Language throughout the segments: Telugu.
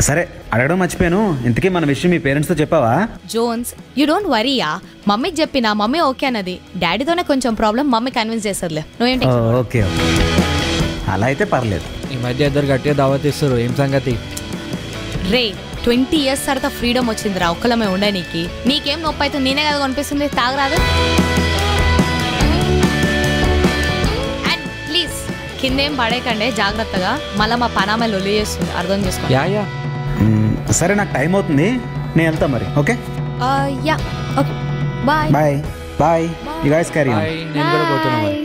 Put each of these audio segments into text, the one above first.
సరే అడగడం మర్చిపోయాను, ఇంతకీ మన విషయం మీ పేరెంట్స్తో చెప్పావా? జోన్స్ యూ డోంట్ వరీయా, మమ్మీకి చెప్పినా మమ్మీ ఓకే అన్నది. డాడీతోనే కొంచెం ప్రాబ్లం, మమ్మీ కన్విన్స్ చేస్తుందిలే, నువ్వేంటి? ఓకే అలా అయితే పర్లేదు. ఈ మధ్య ఇద్దరు గట్టిగా దావత్ ఇస్తారు, ఏం సంగతి? రే 20 years తర్వాత ఫ్రీడమ్ వచ్చిందిరా ఒక్కలమే ఉండే నీకేం నొప్పి అవుతుంది? నేనే కదా కనిపిస్తుంది, తాగరాదు. అండ్ ప్లీజ్ కిందేం పడేకండి జాగ్రత్తగా, మళ్ళీ మా పనామే లొల్లి చేస్తుంది, అర్థం చేసుకో. యా సరే నాకు టైం అవుతుంది, నేను వెళ్తా మరి. Okay yeah okay bye bye bye, you guys carry on. నేను కూడా పోతున్నా మరి.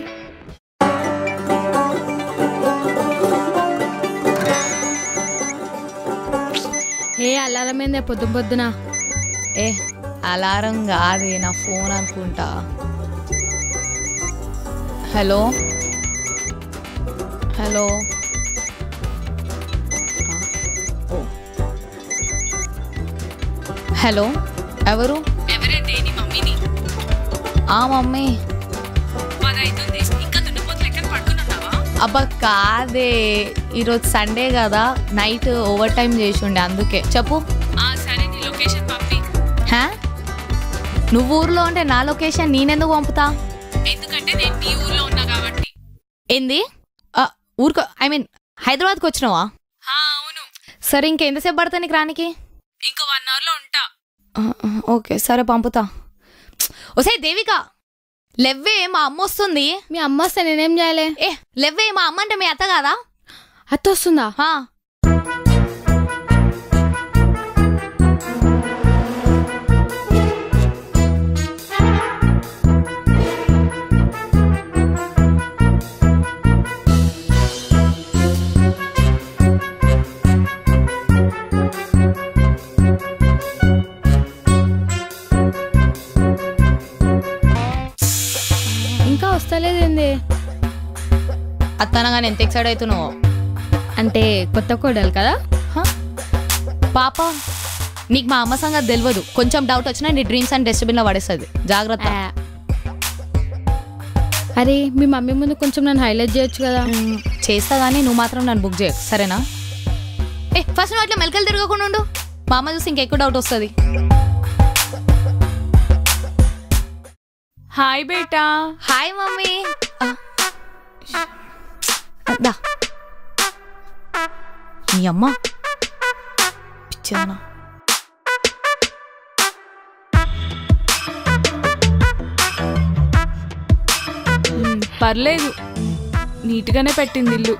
ఏ అలారం ఏందే పొద్దున? ఏ అలారం కాదే, నా ఫోన్ అనుకుంటా. హలో హలో హలో ఎవరు? మమ్మీ. అబ్బా కాదే, ఈరోజు సండే కదా, నైట్ ఓవర్ టైం చేసి ఉండే అందుకే. చెప్పు. నువ్వు ఊర్లో ఉంటే నా లొకేషన్ నేనెందుకు పంపుతా? ఎందుకంటే నేను నీ ఊర్లో ఉన్నా కాబట్టి. ఏంది? ఊరుకో, ఐ మీన్ హైదరాబాద్కి వచ్చినావా? అవును. సరే ఇంకెంతసేపు పడతా నీకు రానికి? ఇంకో 1 hour లో ఉంటా. ఓకే సరే పంపుతా. ఓసే దేవిక లెవ్వే, మా అమ్మ వస్తుంది. మీ అమ్మ వస్తే నేనేం చేయాలి? లెవ్వే, మా అమ్మ అంటే మీ అత్త కాదా? అత్త వస్తుందా? ఇంకా వస్తలేదేంది? అత్తనగానే ఎంత ఎక్సైడ్ అవుతున్నావు? అంటే కొత్త కోడలు కదా పాప, నీకు మా అమ్మ సంగతి తెలియదు. కొంచెం డౌట్ వచ్చినా నీ డ్రీమ్స్ అండ్ డస్ట్బిన్ లో పడేస్తుంది, జాగ్రత్త. అరే మీ మమ్మీ ముందు కొంచెం నన్ను హైలైట్ చేయొచ్చు కదా. చేస్తా కానీ నువ్వు మాత్రం నన్ను బుక్ చేయకు, సరేనా? ఫస్ట్ నువ్వు అట్లా మెలకలు తిరగకుండా ఉండు, మా అమ్మ చూసి ఇంకెక్కువ డౌట్ వస్తుంది. హాయ్ బేటా. Hi mummy. నీ అమ్మ పిచ్చానా? పర్లేదు, నీట్గానే పెట్టింది ఇల్లు.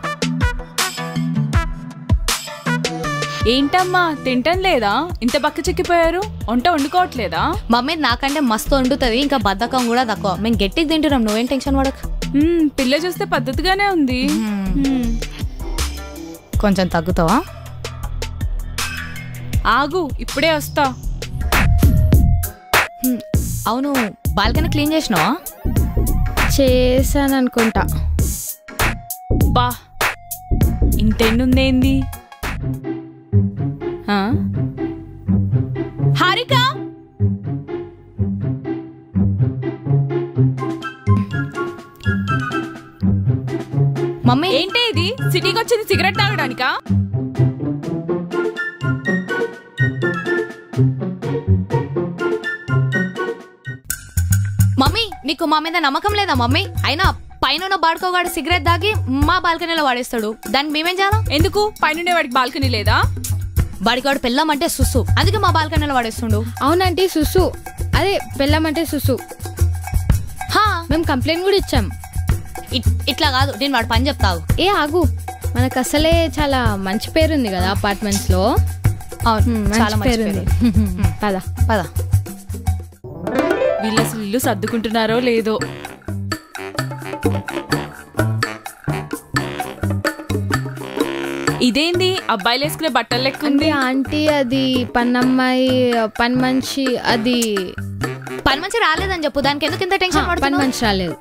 ఏంటమ్మా తింటం లేదా? ఇంత బక్క చిక్కిపోయారు, వంట వండుకోవట్లేదా? మమ్మీ నాకంటే మస్తు వండుతుంది, ఇంకా బద్ధకం కూడా తక్కువ. మేము గట్టికి తింటున్నాం, నువ్వేం టెన్షన్ పడకు. పిల్ల చూస్తే పద్ధతిగానే ఉంది. కొంచెం తగ్గుతావా? ఆగు, ఇప్పుడే వస్తా. అవును, బాల్కనీ క్లీన్ చేసినావా? చేశాను అనుకుంటా. బా ఇంతెండుందేంది? హారిక, మమ్మీ ఏంటి ఇది? సిటీకి వచ్చింది సిగరెట్ తాగడానికా? మమ్మీ నీకు మా మీద నమ్మకం లేదా మమ్మీ? అయినా పైన బాడుకోగాడు సిగరెట్ తాగి మా బాల్కనీలో వాడేస్తాడు, దానికి మేమేం చేయాలా? ఎందుకు? పైన వాడికి బాల్కనీ లేదా? బాడికాడు పెళ్ళమంటే సుసు, అందుకే మా బాల్కనీలో వాడేస్తుండు. అవునంటే సుసు, అదే పెళ్ళమంటే సుసు. మేము కంప్లైంట్ కూడా ఇచ్చాం. ఇట్లా కాదు, నేను వాడు పని చెప్తావు. ఆగు, మనకు అసలే చాలా మంచి పేరుంది కదా అపార్ట్మెంట్స్ లో. చాలా పేరుంది. పద పద. వీళ్ళు అసలు ఇల్లు సర్దుకుంటున్నారో లేదో. ఇదేంది అబ్బాయిలు వేసుకునే బట్టలు లెక్కుంది? ఆంటీ అది పన్నమ్మాయి, పని మనిషి. అది పని మనిషి రాలేదని చెప్పు, దానికి ఎందుకు ఇంత టెన్షన్? పని మనిషి రాలేదు.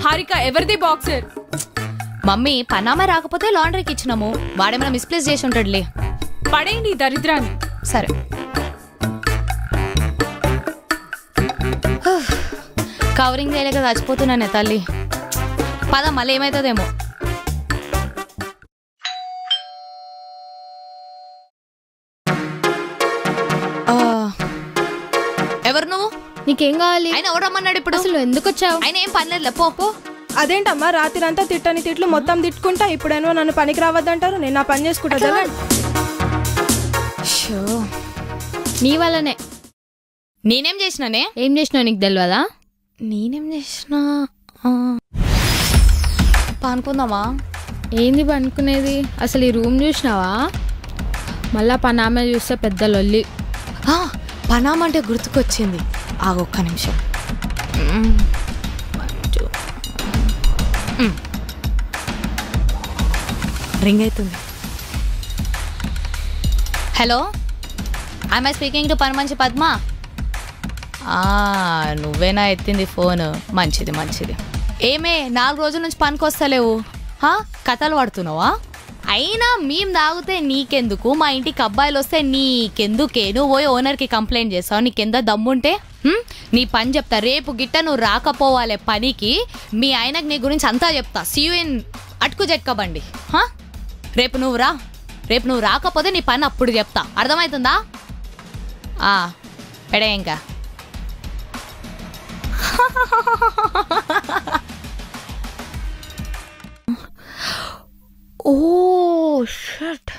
హారిక ఎవరిది బాక్సర్? మమ్మీ పన్నామే రాకపోతే లాండ్రీకి ఇచ్చినాము, వాడేమైనా మిస్ప్లేస్ చేసి ఉంటాడులే. పడేయండి దరిద్రాన్ని. సరే కవరింగ్ చేయలేక చచ్చిపోతున్నానే తల్లి. పద మళ్ళీ ఏమవుతుందేమో. నీకేం కావాలి? ఆయన ఎవరు రమ్మన్నాడు ఇప్పుడు? అసలు ఎందుకు వచ్చావు? ఆయన ఏం పనిలేదు, పో పో. అదేంటమ్మా రాత్రి అంతా తిట్టని తిట్లు మొత్తం తిట్టుకుంటా ఇప్పుడేమో నన్ను పనికి రావద్దంటారు. నేను నా పని చేసుకుంటా. నీ వల్లనే. నేనేం చేసినానే? ఏం చేసినావు నీకు తెలియదా? నేనేం చేసినా? పనుకుందామా? ఏంది పనుకునేది? అసలు ఈ రూమ్ చూసినావా? మళ్ళా పనామే చూస్తే పెద్ద లొల్లి. పనామంటే గుర్తుకొచ్చింది, ఒక్క నిమిషం. రింగ్ అవుతుంది. హలో, ఐఎమ్ స్పీకింగ్ టు పని మంచి పద్మ. నువ్వేనా ఎత్తింది ఫోన్? మంచిది మంచిది. ఏమే 4 రోజుల నుంచి పనికి వస్తలేవు, కథలు పడుతున్నావా? అయినా మేము తాగితే నీకెందుకు, మా ఇంటికి అబ్బాయిలు వస్తే నీకెందుకే? నువ్వు పోయి ఓనర్కి కంప్లైంట్ చేస్తావు. నీకెంత దమ్ముంటే నీ పని చెప్తా. రేపు గిట్ట నువ్వు రాకపోవాలి పనికి, మీ ఆయనకు నీ గురించి అంతా చెప్తా. సీ యూ ఇన్ అటుకు జెట్కబండి. రేపు నువ్వు రాకపోతే నీ పని అప్పుడు చెప్తా, అర్థమవుతుందా? పెడే ఇంకా. ఓ షట్,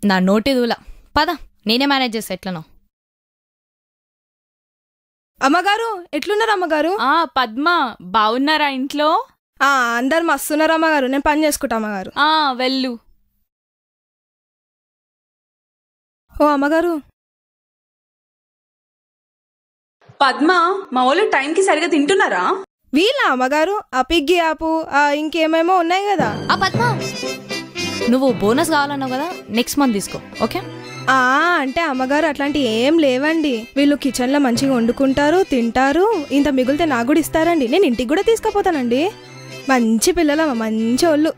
నా నోటి దూల. పద, నేనే మేనేజ్ చేస్తా ఎట్లనో. అమ్మగారు ఎట్లున్నారు అమ్మగారు? పద్మ బాగున్నారా ఇంట్లో? అందరు మస్తున్నారు అమ్మగారు. నేను పని చేసుకుంటా అమ్మగారు. వెళ్ళు. ఓ అమ్మగారు. పద్మ, మా వాళ్ళు టైంకి సరిగా తింటున్నారా? వీళ్ళ అమ్మగారు ఆ పిగ్గి ఆపు ఇంకేమేమో ఉన్నాయి కదా. పద్మ, నువ్వు బోనస్ కావాలన్నావు కదా, నెక్స్ట్ మంత్ తీసుకో, ఓకే? అంటే అమ్మగారు అట్లాంటి ఏం లేవండి. వీళ్ళు కిచెన్ లో మంచిగా వండుకుంటారు, తింటారు. ఇంత మిగిలితే నాకు కూడా ఇస్తారండి. నేను ఇంటికి కూడా తీసుకుపోతానండి. మంచి పిల్లల, మంచి వాళ్ళు.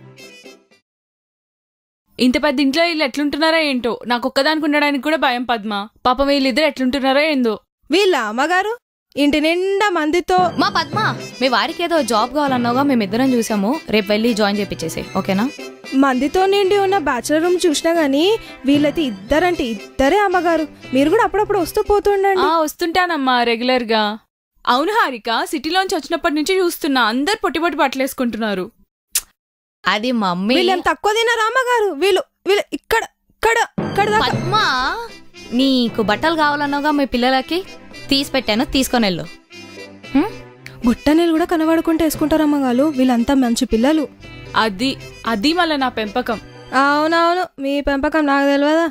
ఇంత పెద్ద ఇంట్లో వీళ్ళు ఎట్లుంటున్నారో ఏంటో, నాకు ఒక్కదానికి ఉండడానికి కూడా భయం పద్మ. పాపం వీళ్ళిద్దరు ఎట్లుంటున్నారో ఏందో. వీళ్ళ అమ్మగారు ఇంటి నిండా మందితో. మా పద్మ, మీ వారికి ఏదో జాబ్ కావాలన్నావుగా, మేమిద్దరం చూసాము. రేపు వెళ్ళి జాయిన్ చేపించేసి, ఓకేనా? మందితో నిండి ఉన్న బ్యాచులర్ రూమ్ చూసినా గానీ వీళ్ళైతే ఇద్దరే అమ్మగారు. మీరు కూడా అప్పుడప్పుడు వస్తూ పోతుండండి. వస్తుంటానమ్మా రెగ్యులర్ గా. అవును హారిక, సిటీలోంచి వచ్చినప్పటి నుంచి చూస్తున్నా అందరు పొట్టి పొట్టి బట్టలేసుకుంటున్నారు. అది మమ్మీ. వీళ్ళేం తక్కువ తినారా అమ్మగారు? వీళ్ళు వీళ్ళు ఇక్కడ ఇక్కడ ఇక్కడ దాకా. పద్మ, నీకు బట్టలు కావాలన్నావుగా మీ పిల్లలకి, తీసి పెట్టాను, తీసుకొని వెళ్ళు. బుట్టనీళ్ళు కూడా కనబడుకుంటూ వేసుకుంటారు అమ్మగారు. వీళ్ళంతా మంచి పిల్లలు. అది మళ్ళీ నా పెంపకం. అవునవును, మీ పెంపకం నాకు తెలియదా?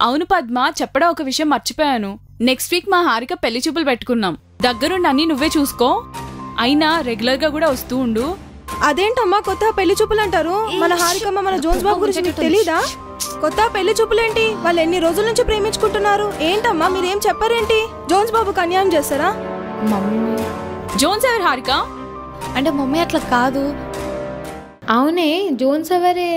అవును పద్మ, చెప్పడం ఒక విషయం మర్చిపోయాను. నెక్స్ట్ వీక్ మా హారిక పెళ్లి చూపులు పెట్టుకున్నాం. దగ్గరుండి అన్ని నువ్వే చూసుకో. అయినా రెగ్యులర్ గా కూడా వస్తూ ఉండు. అదేంటమ్మా కొత్తగా పెళ్లి చూపులు అంటారు? మన హారికమ్మ మన జోన్స్ బాబు గురించి మీకు తెలీదా? కొత్త పెళ్లి చూపులేంటి? వాళ్ళు ఎన్ని రోజుల నుంచి ప్రేమించుకుంటున్నారు? ఏంటమ్మా మీరేం చెప్పారేంటి? జోన్స్ బాబుకి అన్యాయం చేస్తారా? మమ్మీ, జోన్స్ ఎవరు హారిక? అంటే మమ్మీ అట్లా కాదు. అవునే, జోన్స్ ఎవరే?